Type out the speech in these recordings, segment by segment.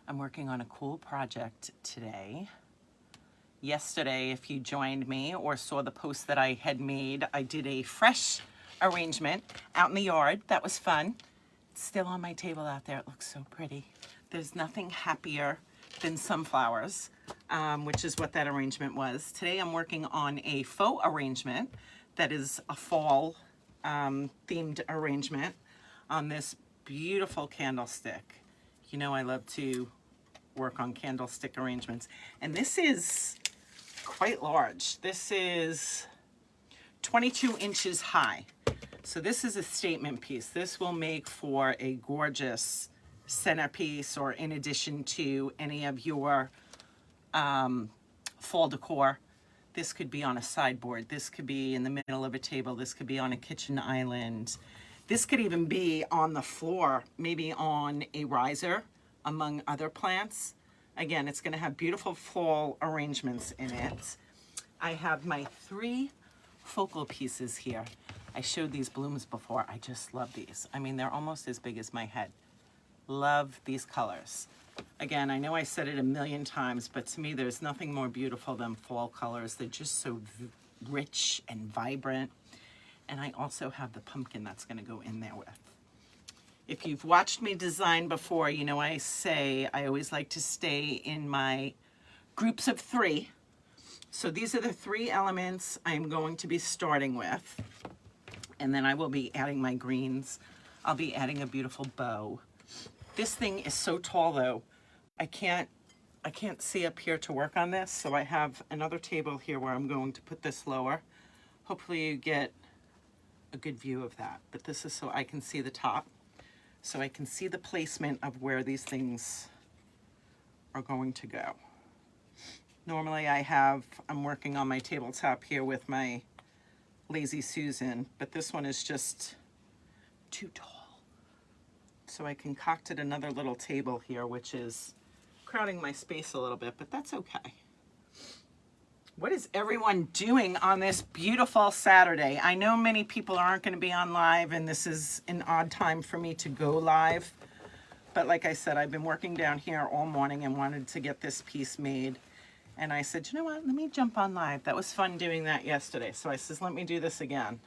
I'm working on a cool project today. Yesterday, if you joined me or saw the post that I had made, I did a fresh arrangement out in the yard. That was fun. It's still on my table out there. It looks so pretty. There's nothing happier than sunflowers, which is what that arrangement was. Today I'm working on a faux arrangement that is a fall themed arrangement on this beautiful candlestick. You know I love to work on candlestick arrangements. And this is quite large. This is 22 inches high. So this is a statement piece. This will make for a gorgeous centerpiece, or in addition to any of your fall decor. This could be on a sideboard. This could be in the middle of a table. This could be on a kitchen island. This could even be on the floor, maybe on a riser, among other plants. Again, it's going to have beautiful fall arrangements in it. I have my 3 focal pieces here. I showed these blooms before. I just love these. I mean, they're almost as big as my head. Love these colors. Again, I know I said it a million times, but to me, there's nothing more beautiful than fall colors. They're just so rich and vibrant. And I also have the pumpkin that's going to go in there with. If you've watched me design before, you know I say I always like to stay in my groups of 3. So these are the 3 elements I'm going to be starting with. And then I will be adding my greens. I'll be adding a beautiful bow. This thing is so tall though, I can't see up here to work on this. So I have another table here where I'm going to put this lower. Hopefully you get a good view of that. But this is so I can see the top. So I can see the placement of where these things are going to go. Normally I'm working on my tabletop here with my Lazy Susan, but this one is just too tall. So I concocted another little table here, which is crowding my space a little bit, but that's okay. What is everyone doing on this beautiful Saturday? I know many people aren't going to be on live, and this is an odd time for me to go live. But like I said, I've been working down here all morning and wanted to get this piece made. And I said, you know what, let me jump on live. That was fun doing that yesterday. So I says, let me do this again.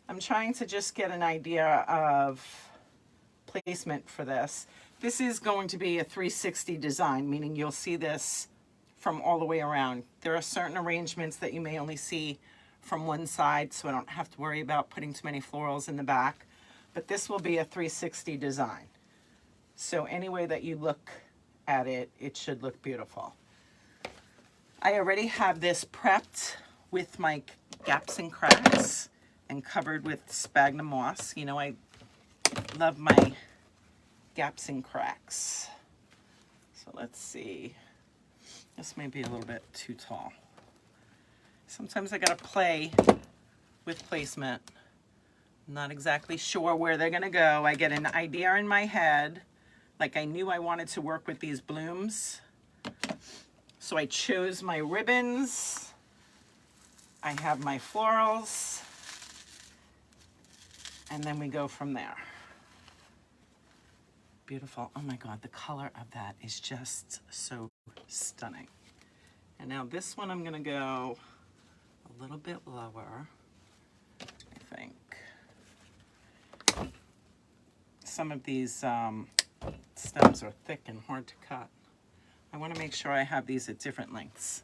I'm trying to just get an idea of placement for this. This is going to be a 360 design, meaning you'll see this from all the way around. There are certain arrangements that you may only see from one side, so I don't have to worry about putting too many florals in the back. But this will be a 360 design. So any way that you look at it, it should look beautiful. I already have this prepped with my gaps and cracks and covered with sphagnum moss. You know, I love my gaps and cracks. So let's see. This may be a little bit too tall. Sometimes I gotta play with placement. I'm not exactly sure where they're gonna go. I get an idea in my head, like I knew I wanted to work with these blooms. So I chose my ribbons. I have my florals. And then we go from there. Beautiful. Oh my God, the color of that is just so stunning. And now this one I'm gonna go a little bit lower, I think. Some of these stems are thick and hard to cut. I wanna make sure I have these at different lengths.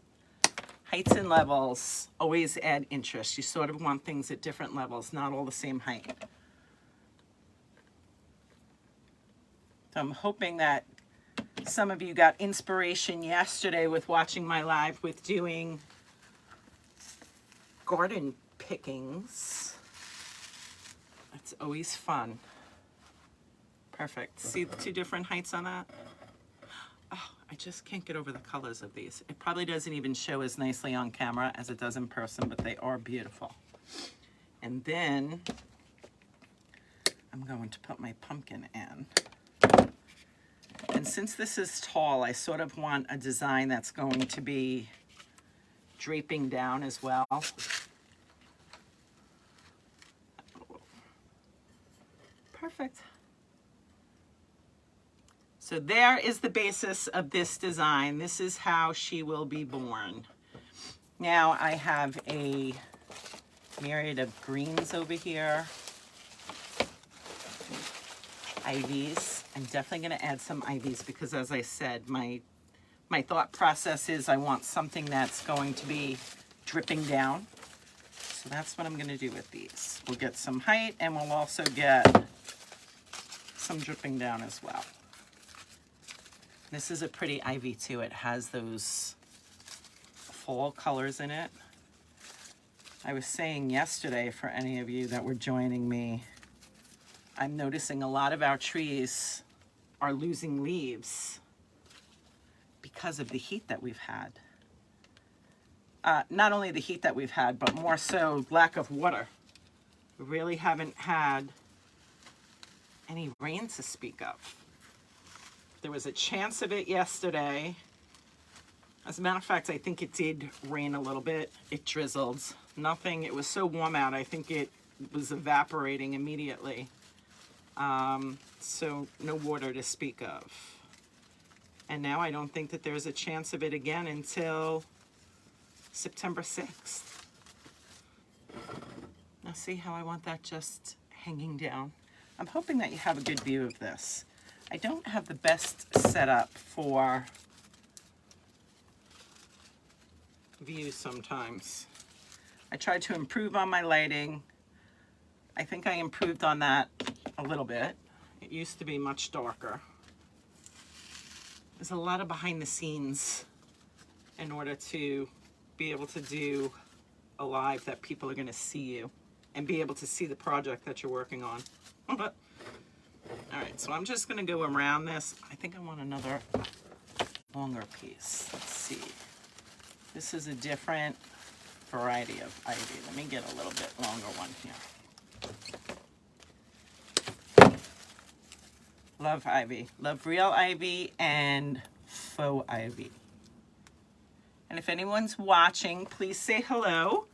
Heights and levels always add interest. You sort of want things at different levels, not all the same height. So I'm hoping that some of you got inspiration yesterday with watching my live with doing garden pickings. That's always fun. Perfect. See the 2 different heights on that? Oh, I just can't get over the colors of these. It probably doesn't even show as nicely on camera as it does in person, but they are beautiful. And then I'm going to put my pumpkin in. And since this is tall, I sort of want a design that's going to be draping down as well. Perfect. So So there is the basis of this design. This is how she will be born. Now I have a myriad of greens over here. Ivies. I'm definitely going to add some ivies because, as I said, my thought process is I want something that's going to be dripping down. So that's what I'm going to do with these. We'll get some height and we'll also get some dripping down as well. This is a pretty ivy too. It has those fall colors in it. I was saying yesterday, for any of you that were joining me, I'm noticing a lot of our trees are losing leaves because of the heat that we've had. Not only the heat that we've had, but more so lack of water. We really haven't had any rain to speak of. There was a chance of it yesterday. As a matter of fact, I think it did rain a little bit. It drizzled. Nothing, it was so warm out, I think it was evaporating immediately. So no water to speak of. And now I don't think that there's a chance of it again until September 6th. Now see how I want that just hanging down? I'm hoping that you have a good view of this. I don't have the best setup for view sometimes. I tried to improve on my lighting. I think I improved on that a little bit. It used to be much darker. There's a lot of behind the scenes in order to be able to do a live that people are going to see you and be able to see the project that you're working on. All right, so I'm just going to go around this. I think I want another longer piece. Let's see. This is a different variety of ivy. Let me get a little bit longer one here. Love ivy. Love real ivy and faux ivy. And if anyone's watching, please say hello.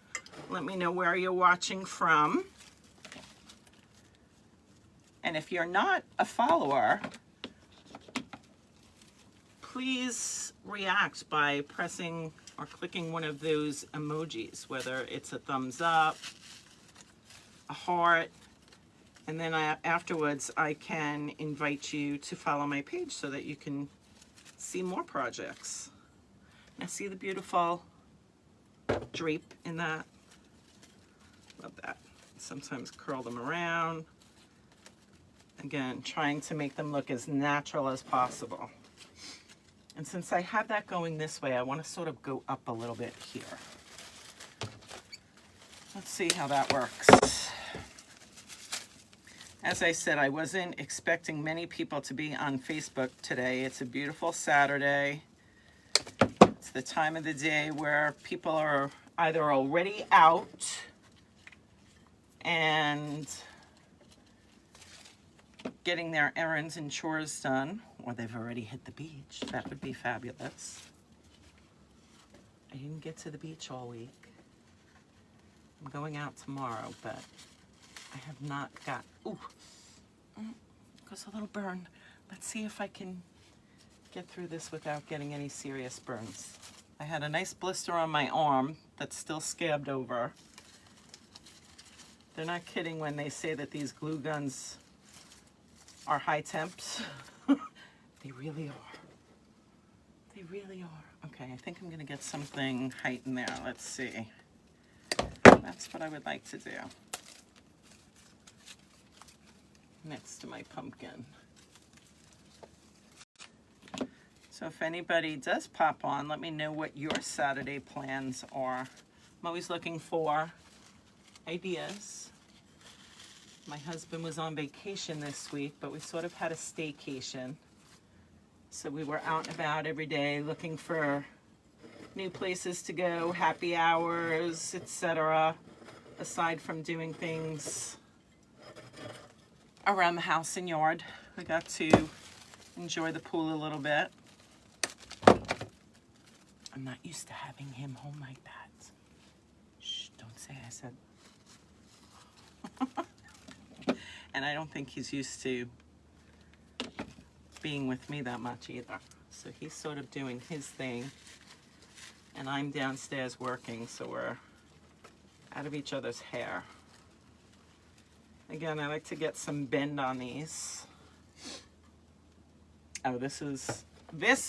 Let me know where you're watching from. And if you're not a follower, please react by pressing or clicking one of those emojis, whether it's a thumbs up, a heart, and then afterwards I can invite you to follow my page so that you can see more projects. Now see the beautiful drape in that? Love that. Sometimes curl them around. Again, trying to make them look as natural as possible. And since I have that going this way, I want to sort of go up a little bit here. Let's see how that works. As I said, I wasn't expecting many people to be on Facebook today. It's a beautiful Saturday. It's the time of the day where people are either already out and getting their errands and chores done, or they've already hit the beach. That would be fabulous. I didn't get to the beach all week. I'm going out tomorrow, but I have not got, ooh, goes a little burn. Let's see if I can get through this without getting any serious burns. I had a nice blister on my arm that's still scabbed over. They're not kidding when they say that these glue guns are high temps. They really are. They really are. Okay, I think I'm gonna get something height in there. Let's see. That's what I would like to do. Next to my pumpkin. So if anybody does pop on, let me know what your Saturday plans are. I'm always looking for ideas. My husband was on vacation this week, but we sort of had a staycation. So we were out and about every day looking for new places to go, happy hours, etc. Aside from doing things around the house and yard, we got to enjoy the pool a little bit. I'm not used to having him home like that. Shh, don't say I said. And I don't think he's used to being with me that much either. So he's sort of doing his thing, and I'm downstairs working, so we're out of each other's hair. Again, I like to get some bend on these. Oh, this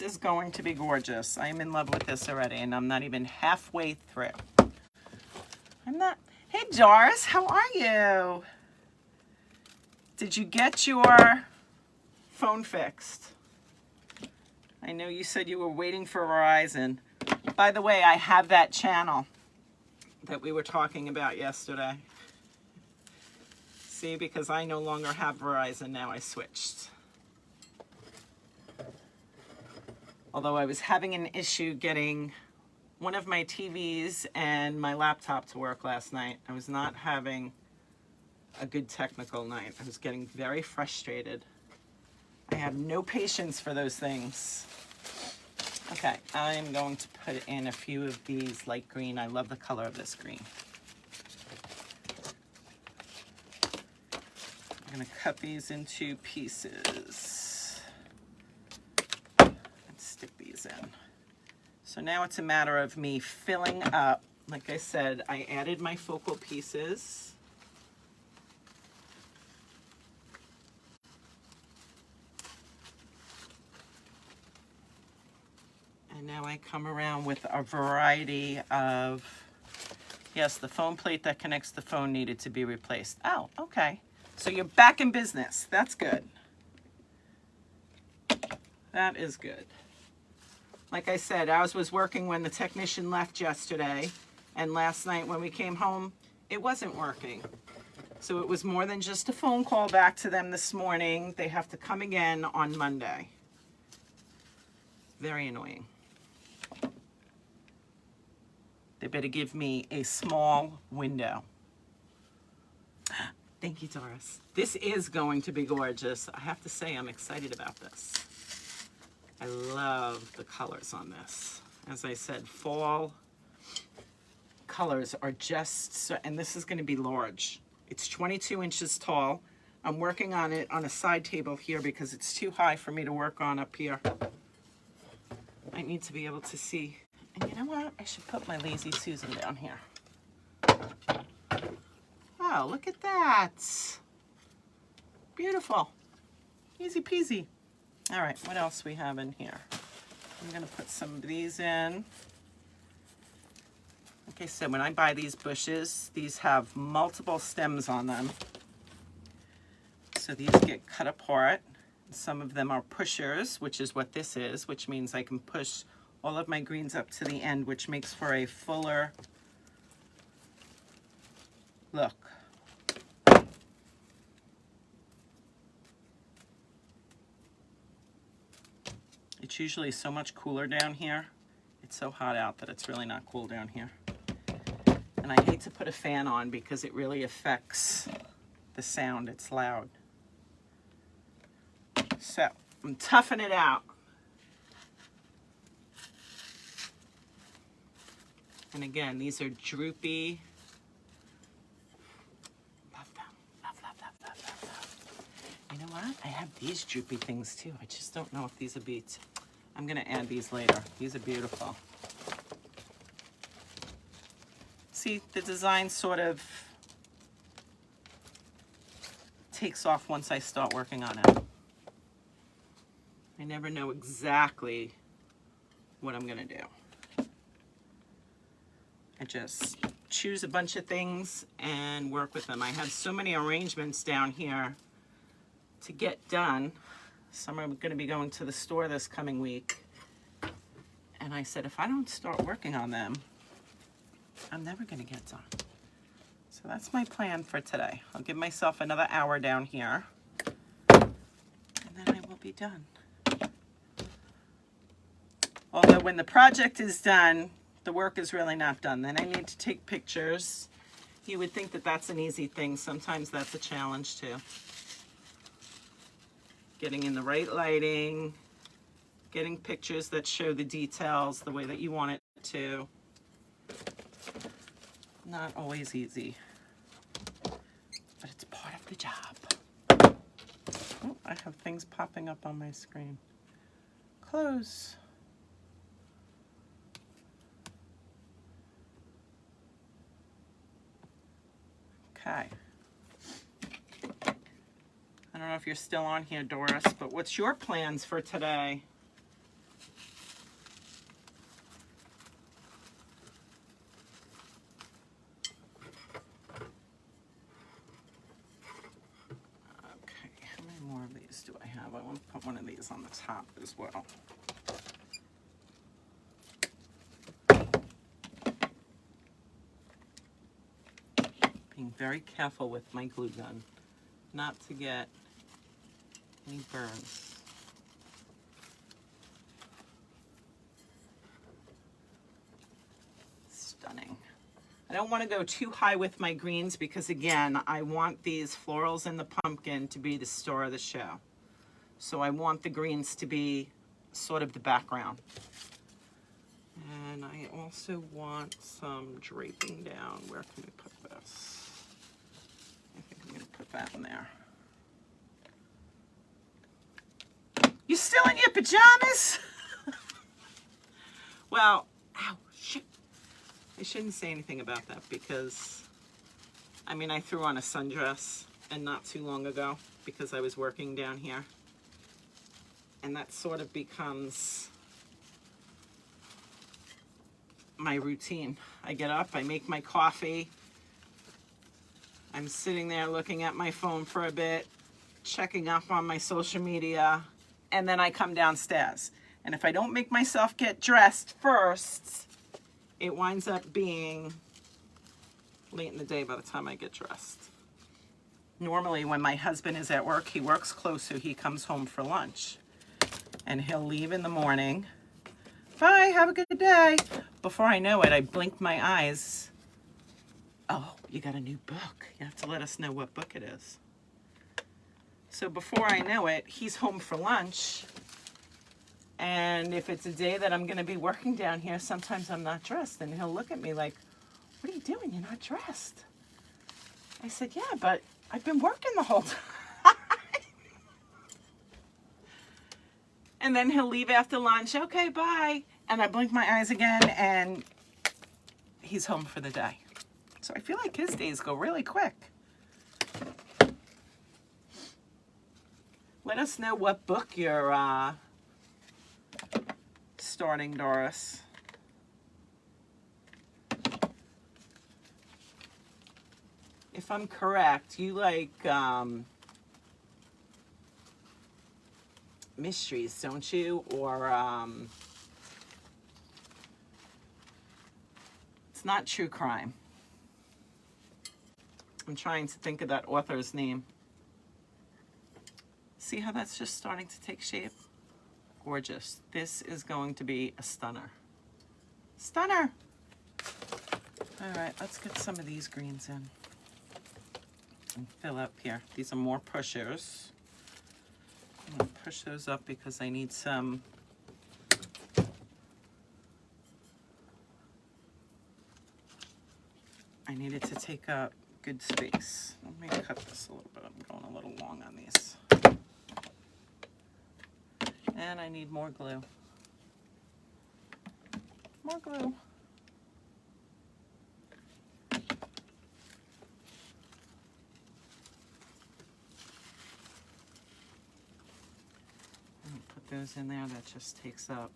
is going to be gorgeous. I am in love with this already, and I'm not even halfway through. Hey, Doris, how are you? Did you get your phone fixed? I know you said you were waiting for Verizon. By the way, I have that channel that we were talking about yesterday. See, because I no longer have Verizon now, I switched. Although I was having an issue getting one of my TVs and my laptop to work last night. I was not having a good technical night. I was getting very frustrated. I have no patience for those things. Okay, I'm going to put in a few of these light green. I love the color of this green. I'm going to cut these into pieces and stick these in. So now it's a matter of me filling up. Like I said, I added my focal pieces. And now I come around with a variety of, yes, the phone plate that connects the phone needed to be replaced. Oh, okay. So you're back in business. That's good. That is good. Like I said, ours was working when the technician left yesterday, and last night when we came home, it wasn't working. So it was more than just a phone call back to them this morning. They have to come again on Monday. Very annoying. They better give me a small window. Thank you, Doris. This is going to be gorgeous. I have to say, I'm excited about this. I love the colors on this. As I said, fall colors are just so, and this is going to be large. It's 22 inches tall. I'm working on it on a side table here because it's too high for me to work on up here. I need to be able to see. And you know what? I should put my Lazy Susan down here. Oh, look at that. Beautiful. Easy peasy. All right, what else we have in here? I'm going to put some of these in. Like I said, when I buy these bushes, these have multiple stems on them. So these get cut apart. Some of them are pushers, which is what this is, which means I can push all of my greens up to the end, which makes for a fuller look. It's usually so much cooler down here. It's so hot out that it's really not cool down here. And I hate to put a fan on because it really affects the sound. It's loud. So I'm toughing it out. And again, these are droopy. Love them. Love, love, love, love, love, love. You know what? I have these droopy things too. I just don't know if these will be. I'm going to add these later. These are beautiful. See, the design sort of takes off once I start working on it. I never know exactly what I'm going to do. I just choose a bunch of things and work with them. I have so many arrangements down here to get done. Some are going to be going to the store this coming week. And I said, if I don't start working on them, I'm never going to get done. So that's my plan for today. I'll give myself another hour down here, and then I will be done. Although when the project is done, the work is really not done. Then I need to take pictures. You would think that that's an easy thing. Sometimes that's a challenge too. Getting in the right lighting, getting pictures that show the details the way that you want it to. Not always easy, but it's part of the job. Oh, I have things popping up on my screen. Close. Okay. I don't know if you're still on here, Doris, but what's your plans for today? Okay, how many more of these do I have? I want to put one of these on the top as well. Being very careful with my glue gun not to get any burns. Stunning. I don't want to go too high with my greens because, again, I want these florals and the pumpkin to be the star of the show. So I want the greens to be sort of the background. And I also want some draping down. Where can we put this? I think I'm going to put that in there. You still in your pajamas? Well, ow, shit. I shouldn't say anything about that because, I mean, I threw on a sundress and not too long ago because I was working down here. And that sort of becomes my routine. I get up, I make my coffee. I'm sitting there looking at my phone for a bit, checking up on my social media, and then I come downstairs. And if I don't make myself get dressed first, it winds up being late in the day by the time I get dressed. Normally when my husband is at work, he works close, so he comes home for lunch. And he'll leave in the morning. Bye, have a good day. Before I know it, I blink my eyes. Oh, you got a new book. You have to let us know what book it is. So before I know it, he's home for lunch. And if it's a day that I'm going to be working down here, sometimes I'm not dressed. And he'll look at me like, what are you doing? You're not dressed. I said, yeah, but I've been working the whole time. And then he'll leave after lunch. Okay, bye. And I blink my eyes again, and he's home for the day. So I feel like his days go really quick. Let us know what book you're starting, Doris. If I'm correct, you like mysteries, don't you? Or it's not true crime. I'm trying to think of that author's name. See how that's just starting to take shape? Gorgeous. This is going to be a stunner. Stunner! All right, let's get some of these greens in and fill up here. These are more pushers. I'm going to push those up because I need some I need it to take up good space. Let me cut this a little bit. I'm going a little long on these. And I need more glue. More glue. Put those in there. That just takes up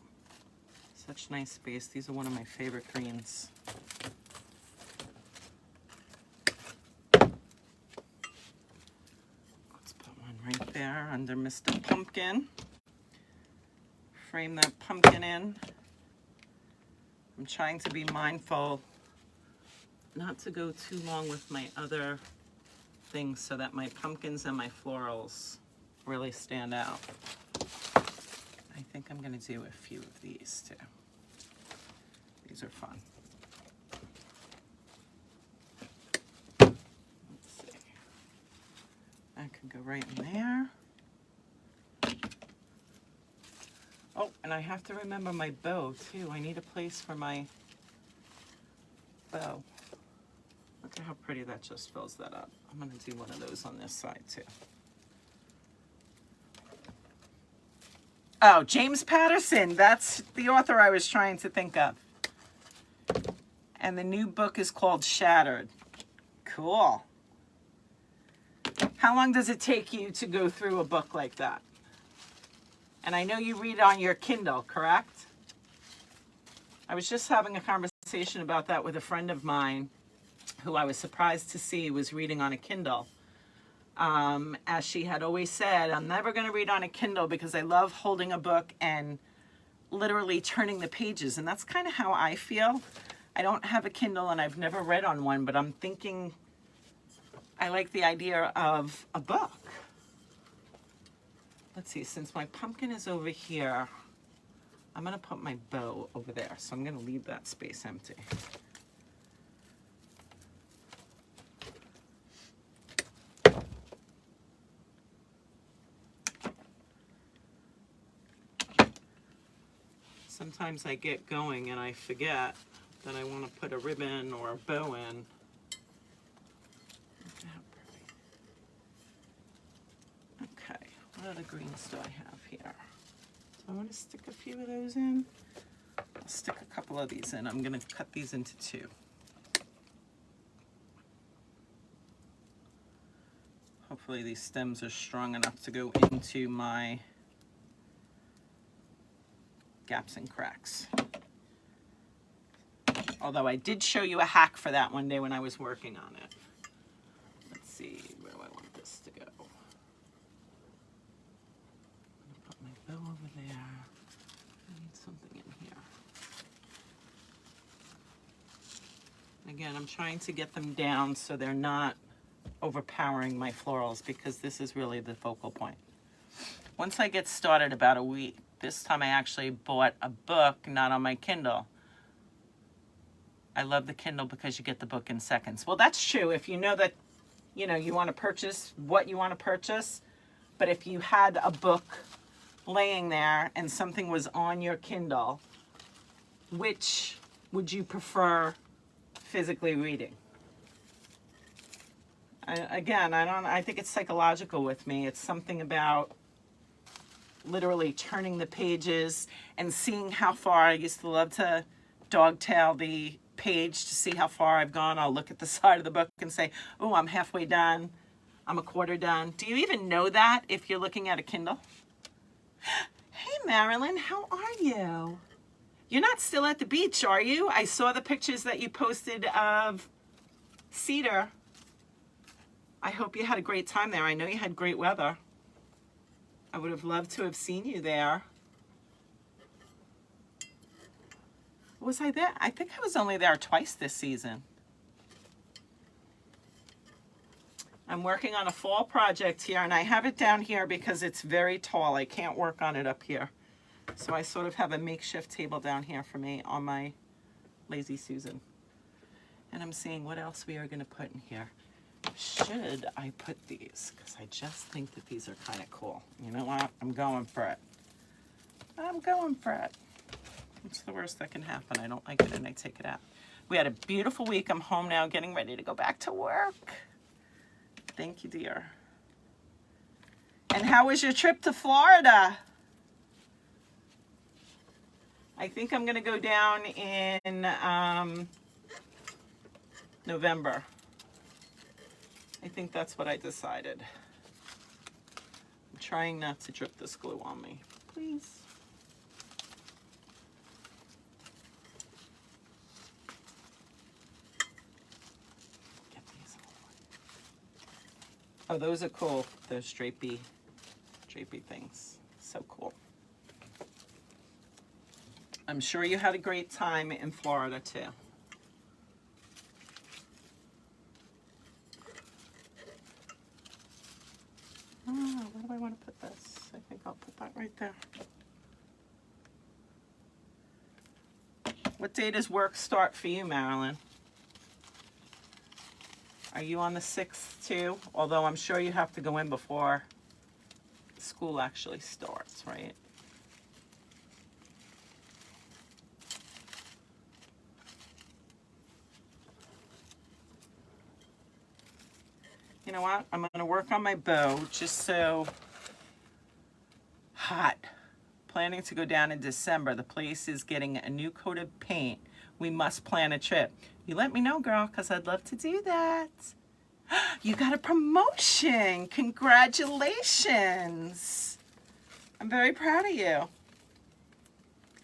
such nice space. These are one of my favorite greens. Let's put one right there under Mr. Pumpkin. Frame that pumpkin in. I'm trying to be mindful not to go too long with my other things so that my pumpkins and my florals really stand out. I think I'm going to do a few of these too. These are fun. Let's see. That could go right in there. Oh, and I have to remember my bow too. I need a place for my bow. Look at how pretty that just fills that up. I'm going to do one of those on this side too. Oh, James Patterson. That's the author I was trying to think of. And the new book is called Shattered. Cool. How long does it take you to go through a book like that? And I know you read on your Kindle, correct? I was just having a conversation about that with a friend of mine who I was surprised to see was reading on a Kindle. As she had always said, I'm never going to read on a Kindle because I love holding a book and literally turning the pages. And that's kind of how I feel. I don't have a Kindle and I've never read on one, but I'm thinking I like the idea of a book. Let's see, since my pumpkin is over here, I'm going to put my bow over there. So I'm going to leave that space empty. Sometimes I get going and I forget that I want to put a ribbon or a bow in. Okay, what other greens do I have here? Do I want to stick a few of those in? I'll stick a couple of these in. I'm going to cut these into two. Hopefully these stems are strong enough to go into my gaps and cracks. Although I did show you a hack for that one day when I was working on it. Let's see, where do I want this to go? I'm gonna put my bow over there. I need something in here. Again, I'm trying to get them down so they're not overpowering my florals because this is really the focal point. Once I get started about a week, this time I actually bought a book, not on my Kindle. I love the Kindle because you get the book in seconds. Well, that's true if you know that, you know, you want to purchase what you want to purchase. But if you had a book laying there and something was on your Kindle, which would you prefer physically reading? I think it's psychological with me. It's something about literally turning the pages and seeing how far. I used to love to dogtail the page to see how far I've gone. I'll look at the side of the book and say, oh, I'm halfway done. I'm a quarter done. Do you even know that if you're looking at a Kindle? Hey, Marilyn, how are you? You're not still at the beach, are you? I saw the pictures that you posted of Cedar. I hope you had a great time there. I know you had great weather. I would have loved to have seen you there. Was I there? I think I was only there twice this season. I'm working on a fall project here, and I have it down here because it's very tall. I can't work on it up here. So I sort of have a makeshift table down here for me on my Lazy Susan. And I'm seeing what else we are going to put in here. Should I put these? Because I just think that these are kind of cool. You know what? I'm going for it. I'm going for it. What's the worst that can happen? I don't like it and I take it out. We had a beautiful week. I'm home now getting ready to go back to work. Thank you, dear. And how was your trip to Florida? I think I'm going to go down in November. I think that's what I decided. I'm trying not to drip this glue on me. Please. Get these all. Oh, those are cool. Those drapey things. So cool. I'm sure you had a great time in Florida too. Oh, where do I want to put this? I think I'll put that right there. What day does work start for you, Marilyn? Are you on the 6th too? Although I'm sure you have to go in before school actually starts, right? You know what? I'm going to work on my bow just so hot. planning to go down in December. The place is getting a new coat of paint. We must plan a trip. You let me know, girl, because I'd love to do that. You got a promotion. Congratulations. I'm very proud of you.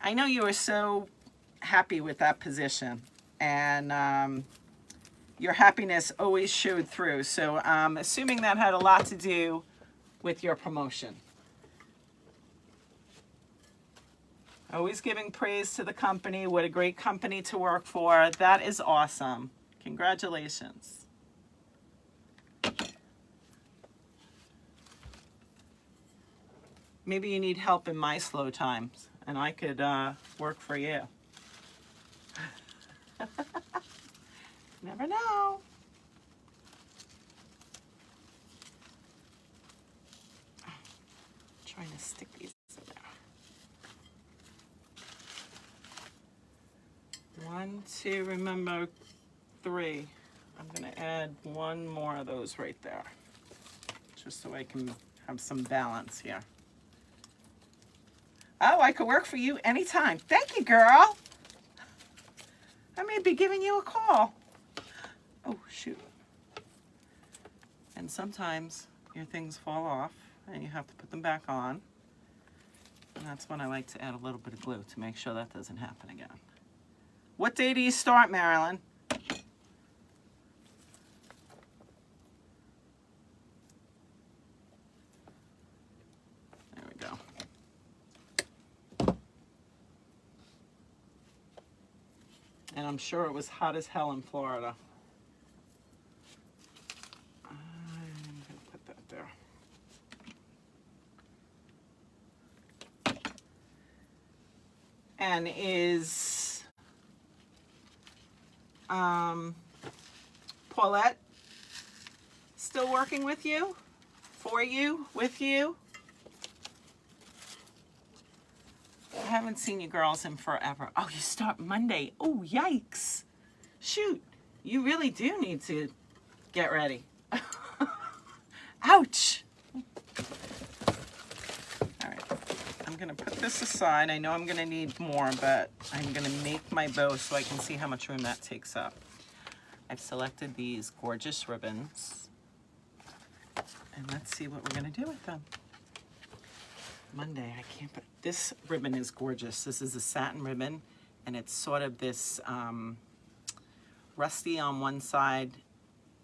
I know you were so happy with that position, and your happiness always showed through. So I'm assuming that had a lot to do with your promotion. Always giving praise to the company. What a great company to work for. That is awesome. Congratulations. Maybe you need help in my slow times, and I could work for you. Never know. Trying to stick these in there. 1, 2, remember 3. I'm going to add one more of those right there, just so I can have some balance here. Oh, I could work for you anytime. Thank you, girl. I may be giving you a call. Oh, shoot. And sometimes your things fall off and you have to put them back on. And that's when I like to add a little bit of glue to make sure that doesn't happen again. What day do you start, Marilyn? There we go. And I'm sure it was hot as hell in Florida. I'm going to put that there. And is Paulette still working with you? For you? With you? I haven't seen you girls in forever. Oh, you start Monday. Oh, yikes. Shoot. You really do need to get ready. Ouch. All right. I'm going to put this aside. I know I'm going to need more, but I'm going to make my bow so I can see how much room that takes up. I've selected these gorgeous ribbons. And let's see what we're going to do with them. Monday, I can't put, this ribbon is gorgeous. This is a satin ribbon, and it's sort of this rusty on one side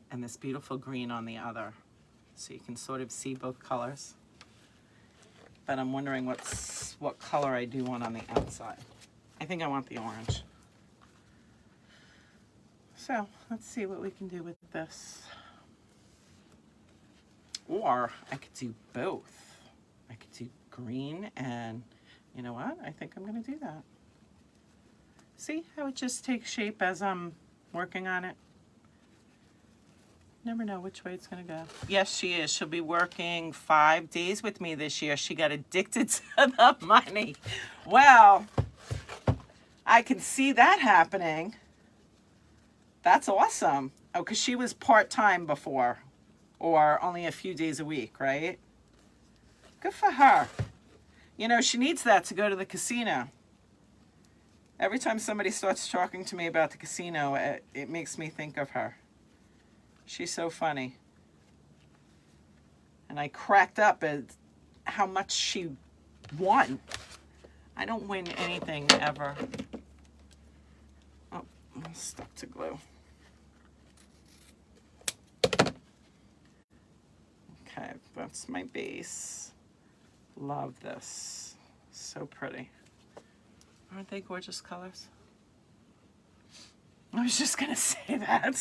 and this beautiful green on the other. So you can sort of see both colors. But I'm wondering what color I do want on the outside. I think I want the orange. So let's see what we can do with this. Or I could do both. I could do green, and you know what? I think I'm going to do that. See how it just takes shape as I'm working on it? Never know which way it's going to go. Yes, she is. She'll be working 5 days with me this year. She got addicted to the money. Well, I can see that happening. That's awesome. Oh, because she was part-time before, or only a few days a week, right? Good for her. You know, she needs that to go to the casino. Every time somebody starts talking to me about the casino, it makes me think of her. She's so funny. And I cracked up at how much she won. I don't win anything ever. Oh, I'm stuck to glue. Okay, that's my base. Love this. So pretty. Aren't they gorgeous colors? I was just going to say that.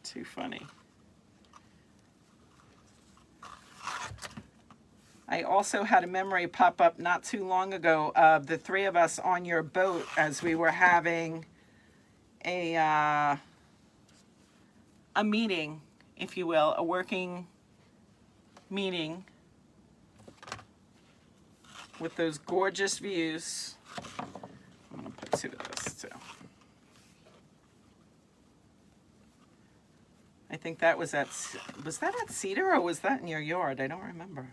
Too funny. I also had a memory pop up not too long ago of the three of us on your boat as we were having a meeting, if you will, a working meeting with those gorgeous views. I'm going to put two of this too. I think that was that at Cedar or was that in your yard? I don't remember.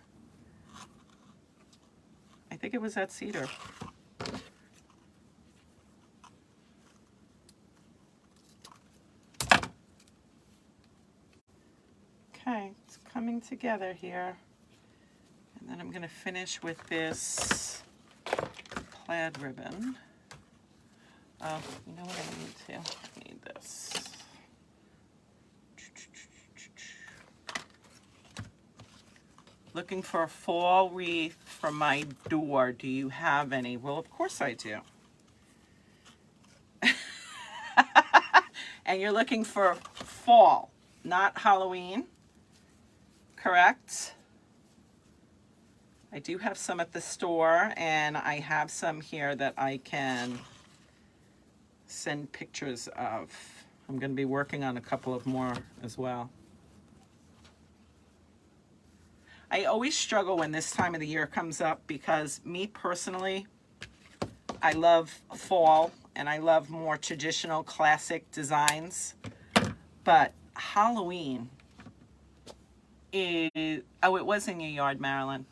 I think it was at Cedar. Okay, it's coming together here. And then I'm going to finish with this plaid ribbon. Oh, you know what I need to? I need this. Looking for a fall wreath for my door. Do you have any? Well, of course I do. And you're looking for fall, not Halloween, correct? I do have some at the store, and I have some here that I can send pictures of. I'm going to be working on a couple of more as well. I always struggle when this time of the year comes up because me personally, I love fall and I love more traditional classic designs. But Halloween is, oh, it was in your yard, Marilyn.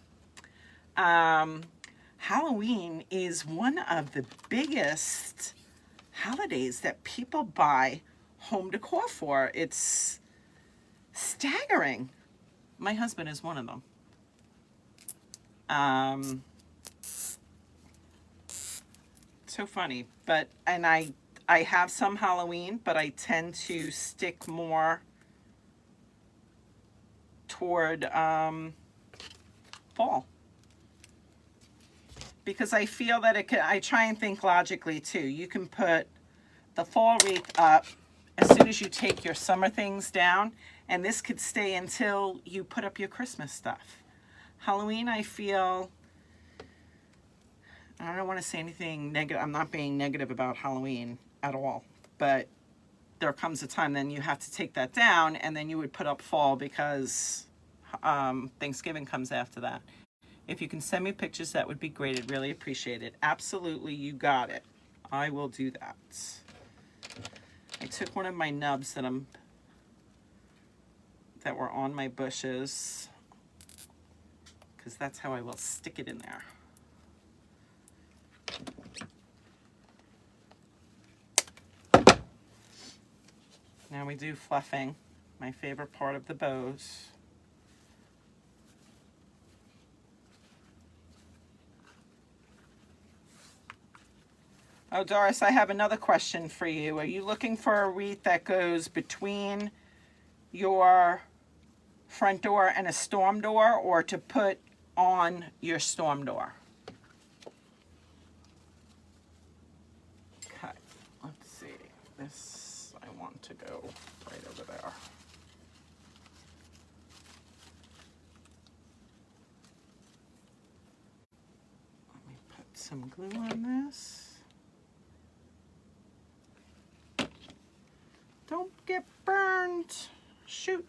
Halloween is one of the biggest holidays that people buy home decor for. It's staggering. My husband is one of them. So funny, but, and I have some Halloween, but I tend to stick more toward fall. Because I feel that it can, I try and think logically too. You can put the fall wreath up as soon as you take your summer things down, and this could stay until you put up your Christmas stuff. Halloween, I feel, I don't want to say anything negative. I'm not being negative about Halloween at all, but there comes a time then you have to take that down, and then you would put up fall because Thanksgiving comes after that. If you can send me pictures, that would be great. I'd really appreciate it. Absolutely, you got it. I will do that. I took one of my nubs that were on my bushes, because that's how I will stick it in there. Now we do fluffing, my favorite part of the bows. Oh, Doris, I have another question for you. Are you looking for a wreath that goes between your front door and a storm door, or to put on your storm door? Okay, let's see. This, I want to go right over there. Let me put some glue on this. Don't get burned. Shoot.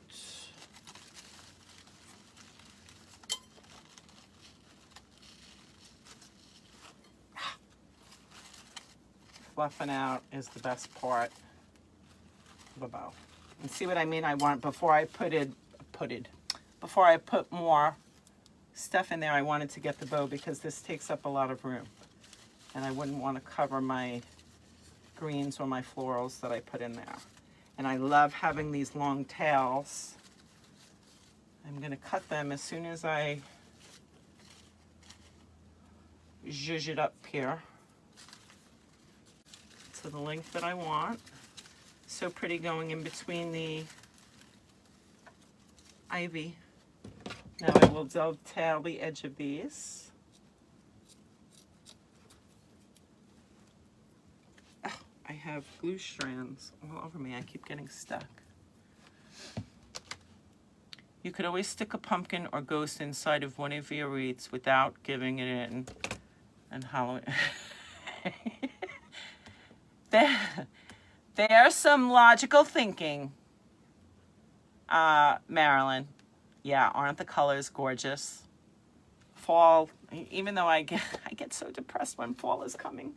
Fluffing out is the best part of a bow. And see what I mean? I want, before I before I put more stuff in there, I wanted to get the bow because this takes up a lot of room. And I wouldn't want to cover my greens or my florals that I put in there. And I love having these long tails. I'm going to cut them as soon as I zhuzh it up here to the length that I want. So pretty going in between the ivy. Now I will dovetail the edge of these. I have glue strands all over me. I keep getting stuck. You could always stick a pumpkin or ghost inside of one of your wreaths without giving it in and Halloween. There's some logical thinking, Marilyn. Yeah, aren't the colors gorgeous? Fall, even though I get so depressed when fall is coming.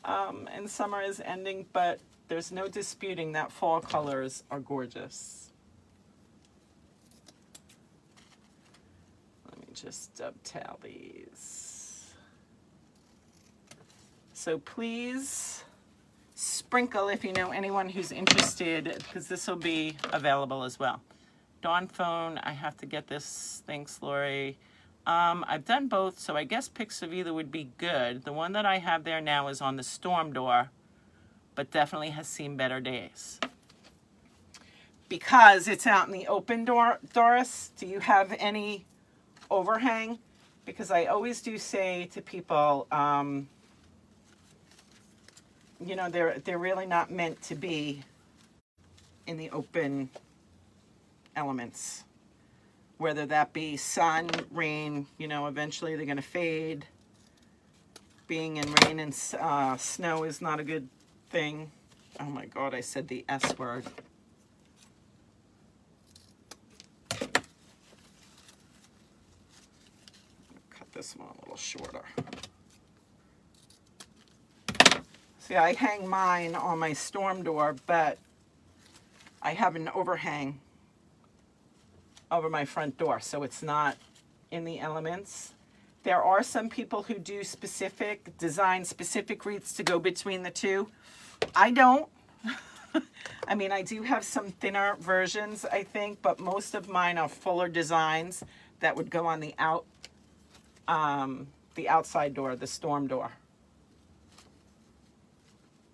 And summer is ending, but there's no disputing that fall colors are gorgeous. just dovetail these. So please sprinkle if you know anyone who's interested, because this will be available as well. Dawn phone, I have to get this. Thanks, Lori. I've done both, so I guess pics of either would be good. The one that I have there now is on the storm door, but definitely has seen better days. Because it's out in the open door, Doris, do you have any overhang? Because I always do say to people, you know, they're really not meant to be in the open elements. Whether that be sun, rain, you know, eventually they're going to fade. Being in rain and snow is not a good thing. Oh my God, I said the S word. Cut this one a little shorter. See, I hang mine on my storm door, but I have an overhang over my front door, so it's not in the elements. There are some people who do design specific wreaths to go between the two. I don't. I mean, I do have some thinner versions, I think, but most of mine are fuller designs that would go on the outside door, the storm door.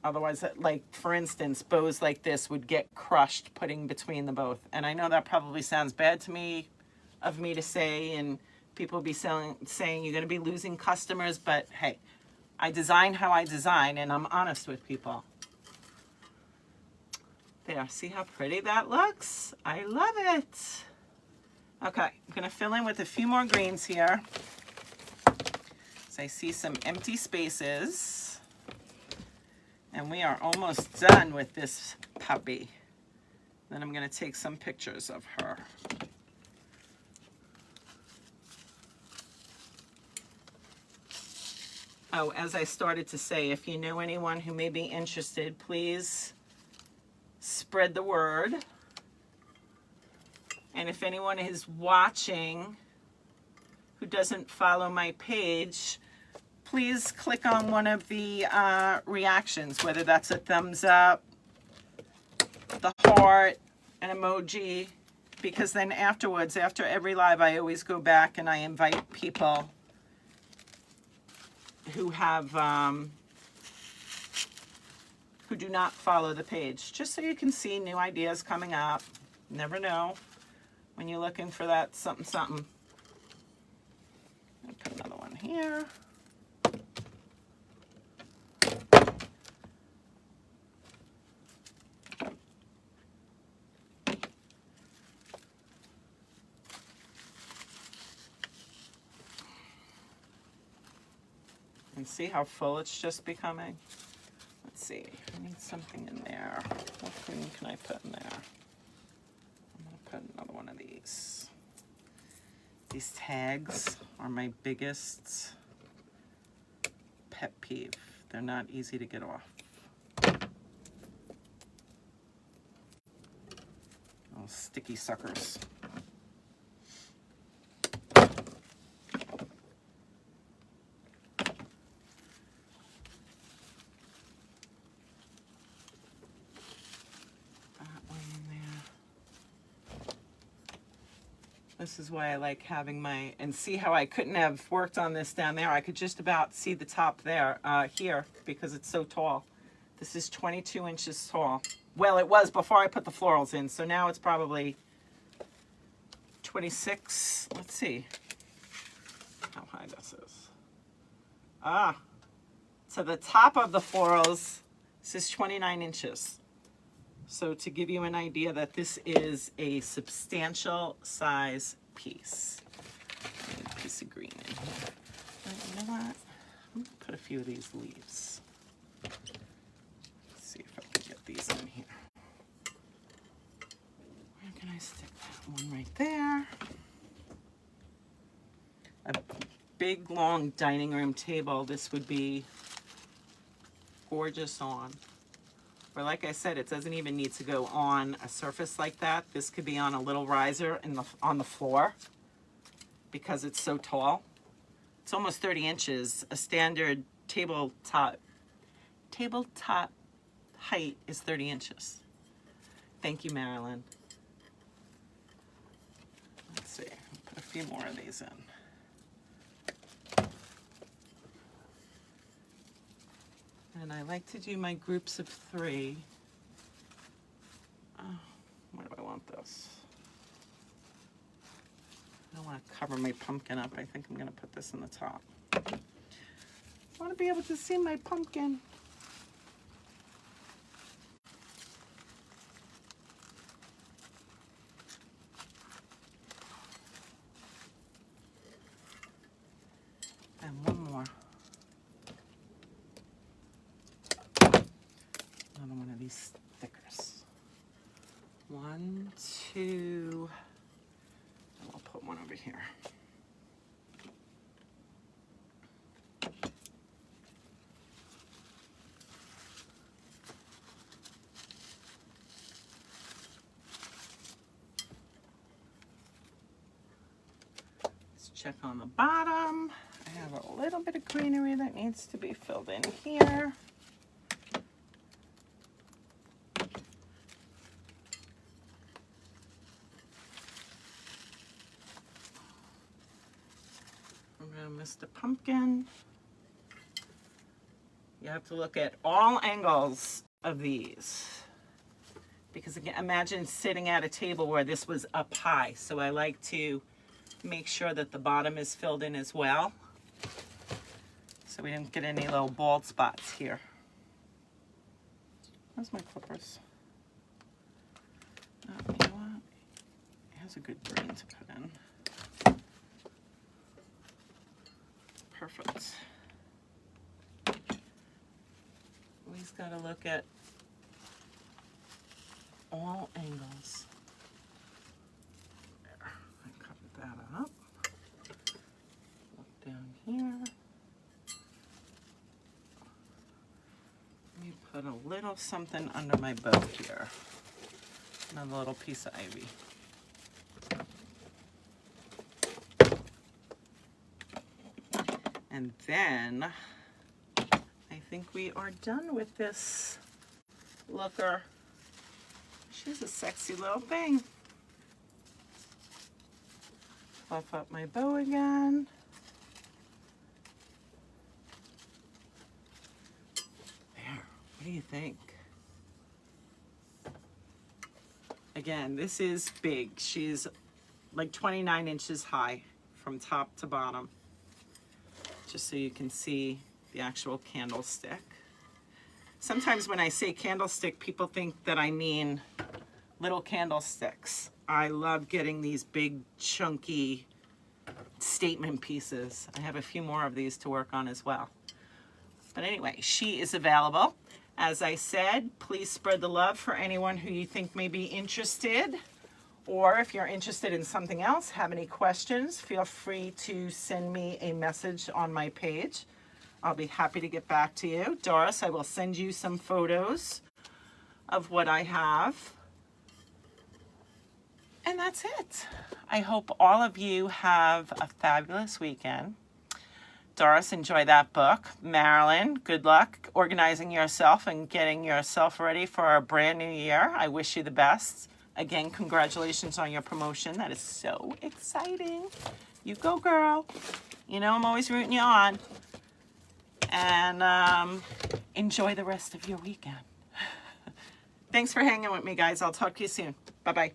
Otherwise, like, for instance, bows like this would get crushed putting between the both. And I know that probably sounds bad to me, of me to say, and people will be saying you're going to be losing customers, but hey, I design how I design, and I'm honest with people. There, see how pretty that looks? I love it. Okay, I'm going to fill in with a few more greens here. So I see some empty spaces. And we are almost done with this puppy. Then I'm going to take some pictures of her. Oh, as I started to say, if you know anyone who may be interested, please spread the word. And if anyone is watching who doesn't follow my page, please click on one of the reactions, whether that's a thumbs up, the heart, an emoji, because then afterwards, after every live, I always go back and I invite people who have, who do not follow the page, just so you can see new ideas coming up. Never know when you're looking for that something, something. I'll put another one here. And see how full it's just becoming? Let's see, I need something in there. What green can I put in there? I'm gonna put another one of these. These tags are my biggest pet peeve. They're not easy to get off. Oh, sticky suckers. This is why I like having my, and see how I couldn't have worked on this down there. I could just about see the top there, here, because it's so tall. This is 22 inches tall. Well, it was before I put the florals in, so now it's probably 26. Let's see how high this is. To the top of the florals, this is 29 inches. So to give you an idea that this is a substantial size piece. A piece of green in here. But you know what? I'm going to put a few of these leaves. Let's see if I can get these in here. Where can I stick that one? Right there. A big, long dining room table. This would be gorgeous on. Or like I said, it doesn't even need to go on a surface like that. This could be on a little riser on the floor. because it's so tall. It's almost 30 inches. A standard tabletop height is 30 inches. Thank you, Marilyn. Let's see, put a few more of these in. And I like to do my groups of 3. Oh, where do I want this? I don't want to cover my pumpkin up. I think I'm going to put this in the top. I want to be able to see my pumpkin. And one more. Another one of these stickers. 1, 2, and I'll put one over here. Let's check on the bottom. I have a little bit of greenery that needs to be filled in here. Mr. Pumpkin. You have to look at all angles of these, because again, imagine sitting at a table where this was up high. So I like to make sure that the bottom is filled in as well, so we didn't get any little bald spots here. Where's my clippers? Oh, you know what? It has a good green to put in. Perfect. We've got to look at all angles. There, I covered that up. Look down here. Let me put a little something under my bow here. Another little piece of ivy. And then I think we are done with this looker. She's a sexy little thing. Fluff up my bow again. There, what do you think? Again, this is big. She's like 29 inches high from top to bottom. Just so you can see the actual candlestick. Sometimes when I say candlestick, people think that I mean little candlesticks. I love getting these big, chunky statement pieces. I have a few more of these to work on as well. But anyway, she is available. As I said, please spread the love for anyone who you think may be interested. Or if you're interested in something else, have any questions, feel free to send me a message on my page. I'll be happy to get back to you. Doris, I will send you some photos of what I have. And that's it. I hope all of you have a fabulous weekend. Doris, enjoy that book. Marilyn, good luck organizing yourself and getting yourself ready for a brand new year. I wish you the best. Again, congratulations on your promotion. That is so exciting. You go, girl. You know I'm always rooting you on. And enjoy the rest of your weekend. Thanks for hanging with me, guys. I'll talk to you soon. Bye-bye.